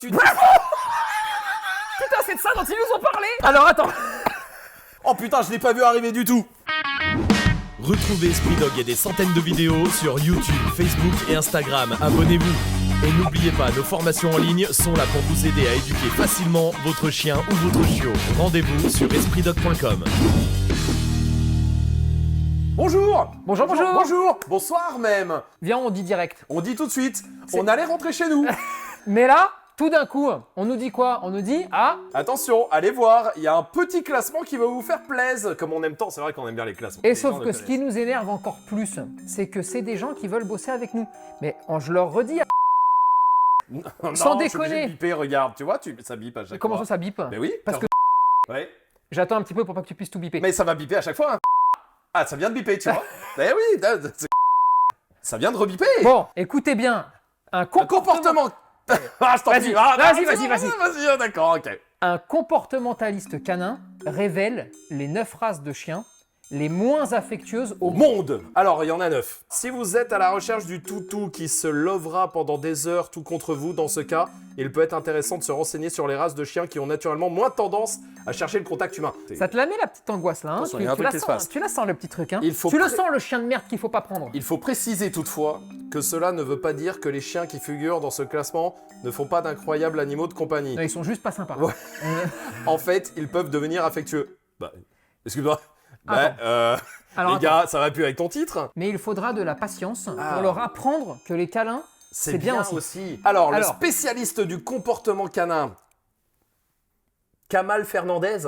Putain, c'est de ça dont ils nous ont parlé. Alors attends. Oh putain, je l'ai pas vu arriver du tout. Retrouvez Esprit Dog et des centaines de vidéos sur YouTube, Facebook et Instagram. Abonnez-vous. Et n'oubliez pas, nos formations en ligne sont là pour vous aider à éduquer facilement votre chien ou votre chiot. Rendez-vous sur espritdog.com. Bonjour. Bonjour, bonjour. Bonjour. Bonsoir même. Viens, on dit direct. On dit tout de suite, on allait rentrer chez nous. Mais là, tout d'un coup, on nous dit quoi? On nous dit Attention, allez voir, il y a un petit classement qui va vous faire plaisir. Comme on aime tant, c'est vrai qu'on aime bien les classements. Et Les sauf gens que le ce qui nous énerve encore plus, c'est que c'est des gens qui veulent bosser avec nous. Mais je leur redis, Non, sans je suis obligé déconner. de biper, regarde, tu vois, ça bip à chaque comment fois. ça bip? Mais oui. Parce que Ouais. j'attends un petit peu pour pas que tu puisses tout biper. Mais ça va biper à chaque fois. Hein. Ah, ça vient de biper, tu vois. Mais oui, ça vient de rebiper. Bon, écoutez bien, un Un comportement. Ah, je t'en Vas-y, prie. Ah, vas-y, c'est vas-y, bon, vas-y. Vas-y, d'accord, ok. Un comportementaliste canin révèle les 9 races de chiens les moins affectueuses au monde. Monde. Alors, il y en a 9. Si vous êtes à la recherche du toutou qui se lovera pendant des heures tout contre vous, dans ce cas, il peut être intéressant de se renseigner sur les races de chiens qui ont naturellement moins tendance à chercher le contact humain. Ça te la met la petite angoisse là, hein? Attention, il y a un truc qui se passe. Tu la sens le petit truc, hein? Il faut Tu le sens le chien de merde qu'il faut pas prendre. Il faut préciser toutefois que cela ne veut pas dire que les chiens qui figurent dans ce classement ne font pas d'incroyables animaux de compagnie. Non, ils sont juste pas sympas. Ouais. En fait, ils peuvent devenir affectueux. Bah, excuse-moi. Alors, Les gars, ça va plus avec ton titre. Mais il faudra de la patience pour leur apprendre que les câlins, c'est bien aussi. Alors, le spécialiste du comportement canin, Kamal Fernandez.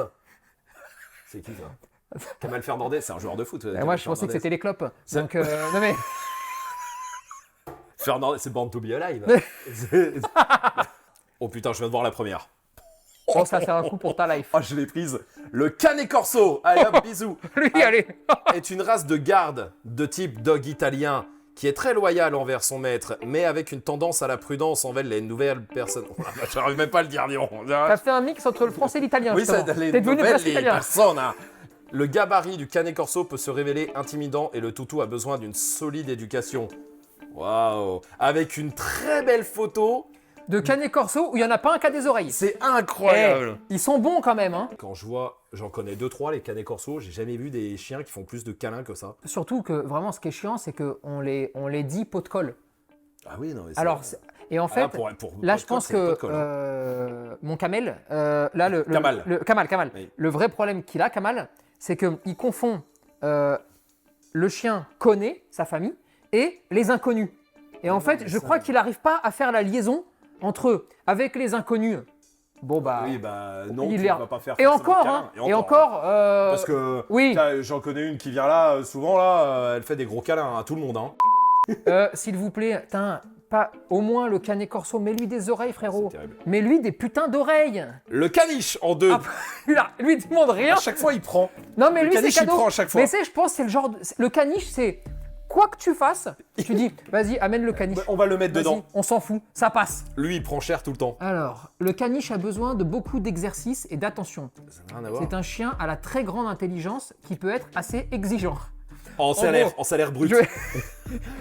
C'est qui ça? Kamal Fernandez, c'est un joueur de foot. Moi, je pensais que c'était les clopes. Donc, non mais... Fernandez, c'est Born to be Alive. Oh putain, je viens de voir la première. Bon, ça, c'est un coup pour ta life. Oh, je l'ai prise. Le Canet Corso, allez hop, bisous. Lui, allez. Est une race de garde de type dog italien qui est très loyal envers son maître, mais avec une tendance à la prudence envers les nouvelles personnes. Oh, j'arrive même pas à le dire, dis-donc. T'as fait un mix entre le français et l'italien. Oui, justement. c'est les T'es devenu nouvelles presque les italien. personnes. Hein. Le gabarit du Canet Corso peut se révéler intimidant et le toutou a besoin d'une solide éducation. Waouh. Avec une très belle photo. De Canet Corso où il y en a pas un qui a des oreilles. C'est incroyable. Ils sont bons quand même, hein. Quand je vois, j'en connais 2-3 les Canet Corso, j'ai jamais vu des chiens qui font plus de câlins que ça. Surtout que vraiment, ce qui est chiant, c'est qu'on les dit pot de colle. Ah oui, non mais Alors, et en fait, là, je pense que mon camel, là, Kamal. Oui. Le vrai problème qu'il a, Kamal, c'est qu'il confond le chien connaît sa famille et les inconnus. Et en fait, je crois qu'il n'arrive pas à faire la liaison entre eux, avec les inconnus. Bon bah. Oui, bah non, il tu est- vas pas faire Et forcément encore, de hein. câlins. Et encore. Parce que oui. j'en connais une qui vient là, souvent là, elle fait des gros câlins à tout le monde. Hein. S'il vous plaît, pas au moins le Canet Corso, mets-lui des oreilles, frérot. C'est terrible. Mets-lui des putains d'oreilles. Le caniche en 2. Lui demande rien. À chaque fois, il prend. Non, mais Le lui, c'est caniche, il cadeau. prend à chaque fois. Mais c'est, je pense, c'est le genre. Le caniche, c'est quoi que tu fasses, tu dis, vas-y, amène le caniche. On va le mettre Vas-y, dedans. on s'en fout, ça passe. Lui, il prend cher tout le temps. Alors, le caniche a besoin de beaucoup d'exercice et d'attention. Ça n'a rien à voir. C'est un chien à la très grande intelligence qui peut être assez exigeant. En salaire brut.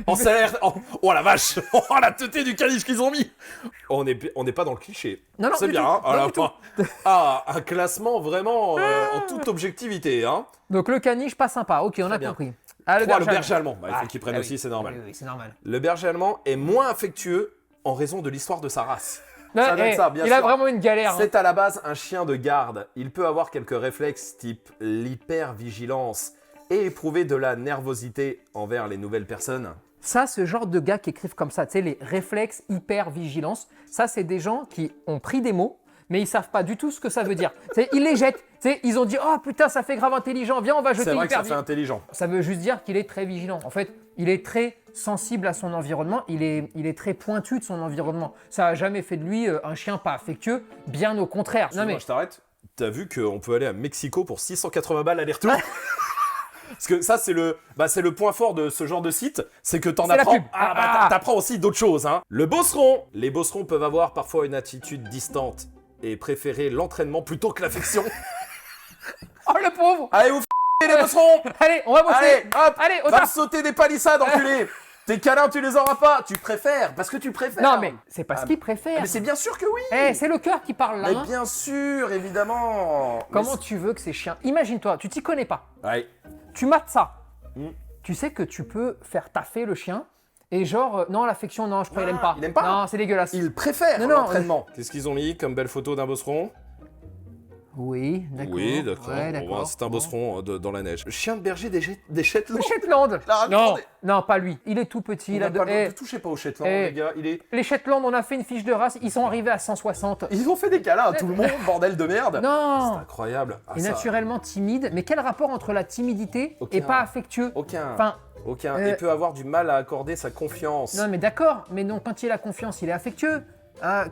En salaire. Oh la vache. Oh la teuté du caniche qu'ils ont mis. On n'est pas dans le cliché. Non, c'est du bien. tout. Hein. Non, du tout. Un classement vraiment en toute objectivité. Hein. Donc le caniche, pas sympa. Ok, on a bien. compris. 3, le berger allemand. Bah, il faut qu'il prenne Ah aussi, oui. c'est normal. Oui, c'est normal. Le berger allemand est moins affectueux en raison de l'histoire de sa race. Non, Ça doit être ça, bien il sûr. a vraiment une galère. Hein. C'est à la base un chien de garde. Il peut avoir quelques réflexes type l'hypervigilance et éprouver de la nervosité envers les nouvelles personnes. Ça, ce genre de gars qui écrivent comme ça, tu sais, les réflexes hyper-vigilance, ça, c'est des gens qui ont pris des mots, mais ils savent pas du tout ce que ça veut dire. Tu sais, ils les jettent. Tu sais, ils ont dit « Oh putain, ça fait grave intelligent, viens, on va jeter C'est vrai que ça fait hyper intelligent. Ça veut juste dire qu'il est très vigilant. En fait, il est très sensible à son environnement, il est très pointu de son environnement. Ça n'a jamais fait de lui un chien pas affectueux, bien au contraire. Non mais Je t'arrête. T'as vu qu'on peut aller à Mexico pour 680 balles aller-retour. Parce que ça, c'est le point fort de ce genre de site, c'est que t'en C'est la apprends. pub. T'apprends aussi d'autres choses. Hein. Le bosseron. Les bosserons peuvent avoir parfois une attitude distante et préférer l'entraînement plutôt que l'affection. Oh le pauvre. Allez, vous les bosserons. Allez, on va bosser. Allez, hop, Allez, au va me taf. sauter des palissades, enculé. Tes câlins, tu les auras pas. Tu préfères, parce que tu préfères. Non, mais c'est pas ce qu'il préfère. Mais c'est bien sûr que oui. Eh, c'est le cœur qui parle là. Mais hein. bien sûr, évidemment. Comment Mais tu veux que ces chiens... Imagine-toi, tu t'y connais pas. Ouais. Tu mates ça. Mm. Tu sais que tu peux faire taffer le chien et genre, non, l'affection, non, je crois qu'il aime pas. il aime pas. Non, c'est dégueulasse. Il préfère Non, l'entraînement. Qu'est-ce qu'ils ont mis comme belle photo d'un bosseron? Oui, d'accord. Oui, d'accord. Ouais, Bon, d'accord. c'est un bosseron dans la neige. Le chien de berger des Shetland. Le Shetland. Ah, Non, attendez. non, pas lui. Il est tout petit. Il a Ne touchez pas au Shetland, Eh. les gars. Les Shetland, on a fait une fiche de race. Ils sont arrivés à 160. Ils ont fait des câlins à tout le monde, bordel de merde. C'est Non. incroyable. Ah, Et ça- naturellement timide. Mais quel rapport entre la timidité Aucun. et pas affectueux? Aucun. Enfin, Aucun. Euh, Il peut avoir du mal à accorder sa confiance. non, mais d'accord. Mais non, quand il a confiance, il est affectueux.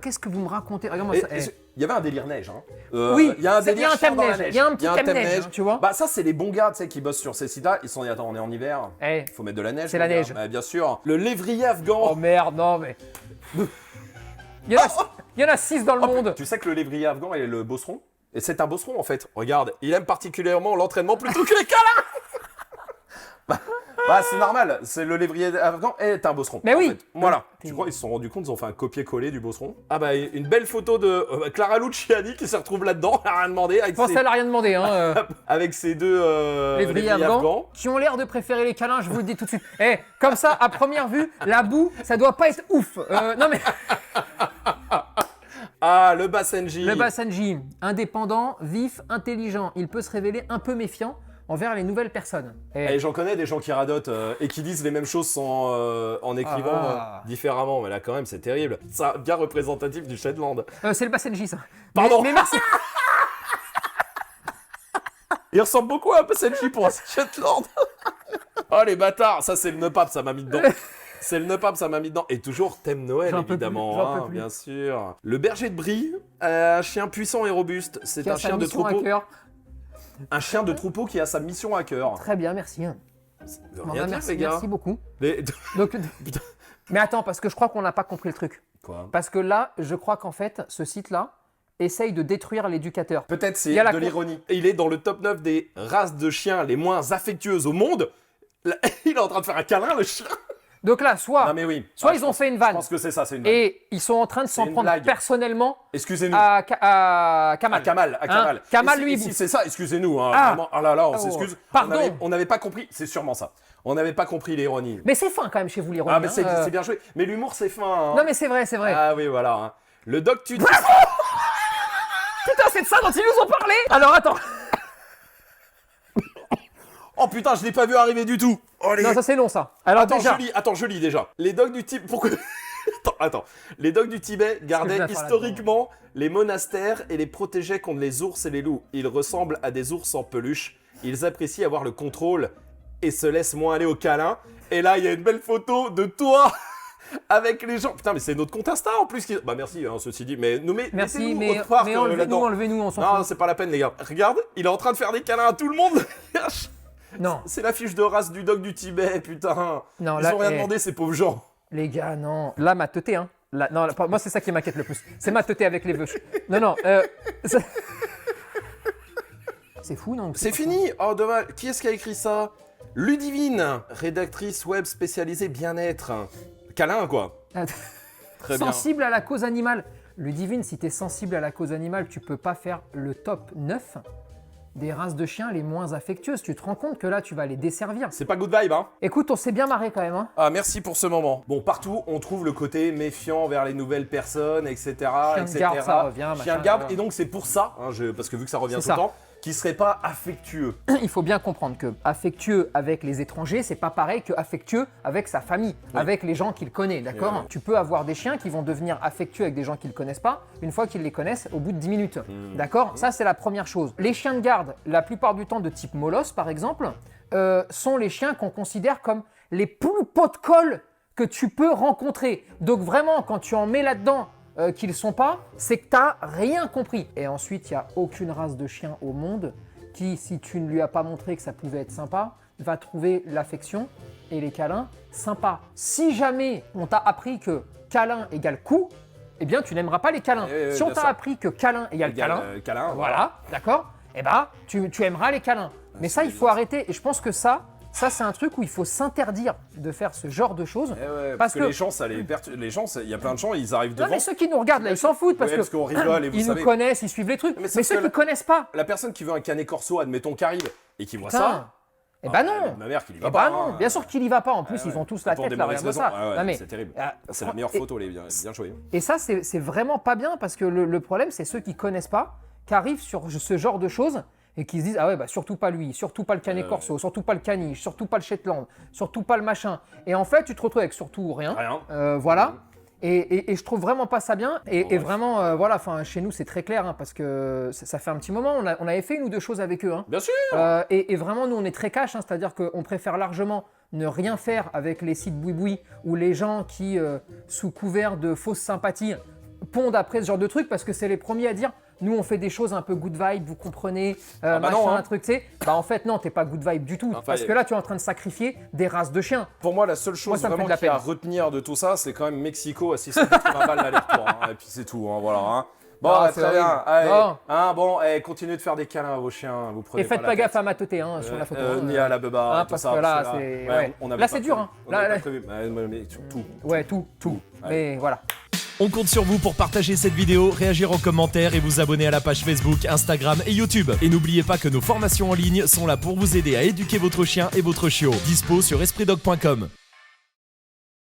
Qu'est-ce que vous me racontez? Regarde-moi ça. Il y avait un délire neige. Hein. Oui, il y a un il y a délire un chien thème dans la neige. neige. Il y a un petit thème neige, tu vois. Bah ça, c'est les bons gars, tu sais, qui bossent sur ces sites-là. Ils se sont dit, attends, on est en hiver. Eh. Faut mettre de la neige. C'est la les gars. neige. Bah, bien sûr. Le lévrier afghan. Oh merde, non mais. Il y en a 6 dans le monde. Tu sais que le lévrier afghan est le bosseron? Et c'est un bosseron en fait. Regarde, il aime particulièrement l'entraînement plutôt que les câlins. Bah c'est normal, c'est le lévrier afghan est un bosseron. Mais en oui. fait. Voilà. T'es- Tu crois ils se sont rendus compte, ils ont fait un copier-coller du bosseron. Ah bah une belle photo de Clara Luciani qui se retrouve là-dedans, elle a rien demandé avec Je pense ses, qu'elle a rien demandé, hein. avec ses deux Les lévriers vrilles afghans afghans. qui ont l'air de préférer les câlins, je vous le dis tout de suite. Eh, comme ça, à première vue, la boue, ça doit pas être ouf. Non mais. Ah le Basenji. Le Basenji, indépendant, vif, intelligent. Il peut se révéler un peu méfiant envers les nouvelles personnes. Et j'en connais des gens qui radotent et qui disent les mêmes choses sans, en écrivant Ah. différemment. Mais là, quand même, c'est terrible. C'est bien représentatif du Shetland. C'est le Basenji, ça. Pardon. Mais merci. Il ressemble beaucoup à un Basenji pour un Shetland. Oh, les bâtards. Ça, c'est le Nepap, ça m'a mis dedans. C'est le Nepap, ça m'a mis dedans. Et toujours thème Noël, J'en peux évidemment. plus, j'en peux hein, plus. bien sûr. Le berger de Brie, un chien puissant et robuste. C'est Qui a un sa chien de mission à troupeau. cœur. Un chien de troupeau qui a sa mission à cœur. Très bien, merci. De Bon, rien bah, dire, merci, les gars. merci beaucoup. Les- Donc, Putain. mais attends, parce que je crois qu'on n'a pas compris le truc. Quoi? Parce que là, je crois qu'en fait, ce site-là essaye de détruire l'éducateur. Peut-être c'est Il y a la de con- l'ironie. Il est dans le top 9 des races de chiens les moins affectueuses au monde. Là, il est en train de faire un câlin, le chien. Donc là, soit, Non mais oui. soit Ah, ils je ont pense- fait une Je vanne pense que c'est ça, c'est une vanne. et ils sont en train de s'en une prendre blague. personnellement Excusez-nous. à Kamal. À Kamal, à Kamal. Hein, Kamal, Et lui, si, il si bouffe. c'est ça, excusez-nous. Hein, Ah. vraiment. Oh là là, on Oh. s'excuse. Pardon. On n'avait pas compris, c'est sûrement ça. On n'avait pas compris l'ironie. Mais c'est fin quand même chez vous, l'ironie. Ah mais c'est hein, c'est bien joué. Mais l'humour c'est fin. Hein. Non mais c'est vrai, c'est vrai. Ah oui, voilà. Hein. Le doc tu dis... Putain, c'est de ça dont ils nous ont parlé. Alors attends. Oh putain, je l'ai pas vu arriver du tout. Oh, les- Non, ça c'est long ça. Alors déjà, je lis déjà. Les dogs du Tibet... Pourquoi attends. Les dogs du Tibet je gardaient vais faire historiquement les monastères et les protégeaient contre les ours et les loups. Ils ressemblent à des ours en peluche. Ils apprécient avoir le contrôle et se laissent moins aller au câlin. Et là, il y a une belle photo de toi avec les gens. Putain, mais c'est notre compte Insta en plus. Bah merci, hein, ceci dit. Mais nous, merci, mettez-nous mais autre part que enlevez-nous, là-dedans. enlevez-nous, on s'en Non, fout. c'est pas la peine, les gars. Regarde, il est en train de faire des câlins à tout le monde. Non, C'est la fiche de race du dog du Tibet, putain. non, Ils là, ont rien eh, demandé, ces pauvres gens. les gars, non. Là, ma teuté, hein. Là, non, là, moi c'est ça qui m'inquiète le plus. C'est ma teuté avec les veuches. Non, non. ça- C'est fou, non? C'est fini. Oh, dommage. Qui est-ce qui a écrit ça? Ludivine, rédactrice web spécialisée bien-être. Câlin, quoi. Très bien. Sensible à la cause animale. Ludivine, si t'es sensible à la cause animale, tu peux pas faire le top 9 des races de chiens les moins affectueuses. Tu te rends compte que là, tu vas les desservir. C'est pas good vibe, hein? Écoute, on s'est bien marré quand même, hein. Ah, merci pour ce moment. Bon, partout, on trouve le côté méfiant vers les nouvelles personnes, etc. Chien de garde, ça revient, Chien de machin, garde. voilà. Et donc, c'est pour ça, hein, parce que vu que ça revient C'est tout ça. le temps, qui serait pas affectueux. Il faut bien comprendre que affectueux avec les étrangers, c'est pas pareil que affectueux avec sa famille, avec les gens qu'il connaît, d'accord? Ouais. Tu peux avoir des chiens qui vont devenir affectueux avec des gens qu'ils connaissent pas, une fois qu'ils les connaissent au bout de 10 minutes, d'accord? Ça, c'est la première chose. Les chiens de garde, la plupart du temps de type molosse, par exemple, sont les chiens qu'on considère comme les plus pots de colle que tu peux rencontrer. Donc vraiment, quand tu en mets là-dedans qu'ils sont pas, c'est que t'as rien compris. Et ensuite, il n'y a aucune race de chien au monde qui, si tu ne lui as pas montré que ça pouvait être sympa, va trouver l'affection et les câlins sympas. Si jamais on t'a appris que câlin égale coup, eh bien tu n'aimeras pas les câlins. Si on bien t'a sûr. appris que câlin égale câlin, câlin, voilà, d'accord, eh ben tu aimeras les câlins. Mais ça, il faut arrêter. Et je pense que ça, ça c'est un truc où il faut s'interdire de faire ce genre de choses. Eh ouais, Parce parce que que- les gens, il y a plein de gens, ils arrivent Non, devant. mais ceux qui nous regardent là, ils s'en foutent parce Ouais, parce qu'on que rigole et vous ils savez. nous connaissent, ils suivent les trucs. Mais Mais, sauf ceux que qui connaissent pas, La personne qui veut un canet corso, admettons, qui arrive et qui voit putain, ça. eh ben non. Ma mère qui y va Eh pas. ben non, hein. bien sûr qu'il y va pas. En plus, Ouais, ils ont ouais. tous la Pour tête des là, mauvaises regarde raisons. ça. Ouais, Non, mais- c'est terrible. Ah, C'est la meilleure et- photo, elle est bien jouée. Et ça, c'est vraiment pas bien parce que le problème, c'est ceux qui connaissent pas, qui arrivent sur ce genre de choses et qui se disent ah ouais, bah surtout pas lui, surtout pas le canet corso, surtout pas le caniche, surtout pas le Shetland, surtout pas le machin. Et en fait, tu te retrouves avec surtout rien. Rien. Voilà. Et je trouve vraiment pas ça bien. Et bref. vraiment, voilà, enfin, chez nous, c'est très clair hein, parce que ça fait un petit moment. On avait fait une ou deux choses avec eux. Hein. Bien sûr. Et vraiment, nous, on est très cash, hein, c'est-à-dire qu'on préfère largement ne rien faire avec les sites boui-boui ou les gens qui, sous couvert de fausses sympathies, pondent après ce genre de trucs parce que c'est les premiers à dire nous, on fait des choses un peu good vibe, vous comprenez, bah machin, non, hein. un truc, tu sais. Bah, en fait, non, t'es pas good vibe du tout. Enfin, parce que là, tu es en train de sacrifier des races de chiens. Pour moi, la seule chose ça me fait vraiment de la qu'il y a à peine. retenir de tout ça, c'est quand même Mexico à 680 balles l'aller-retour. Hein, et puis c'est tout, hein, voilà. Hein. Bon, Ah, c'est très bien. horrible. Allez, Bon. hein, bon, continuez de faire des câlins à vos chiens. Vous prenez Et faites la pas tête. gaffe à ma teuté hein, sur la photo. Ni à la beba, hein, tout parce ça. que là, parce que c'est- ouais, ouais. on avait Là, pas c'est dur, prévu. hein. On Là, avait là- pas prévu. Mais tout. Ouais, tout. Allez. Mais voilà. On compte sur vous pour partager cette vidéo, réagir en commentaire et vous abonner à la page Facebook, Instagram et YouTube. Et n'oubliez pas que nos formations en ligne sont là pour vous aider à éduquer votre chien et votre chiot. Dispo sur espritdog.com.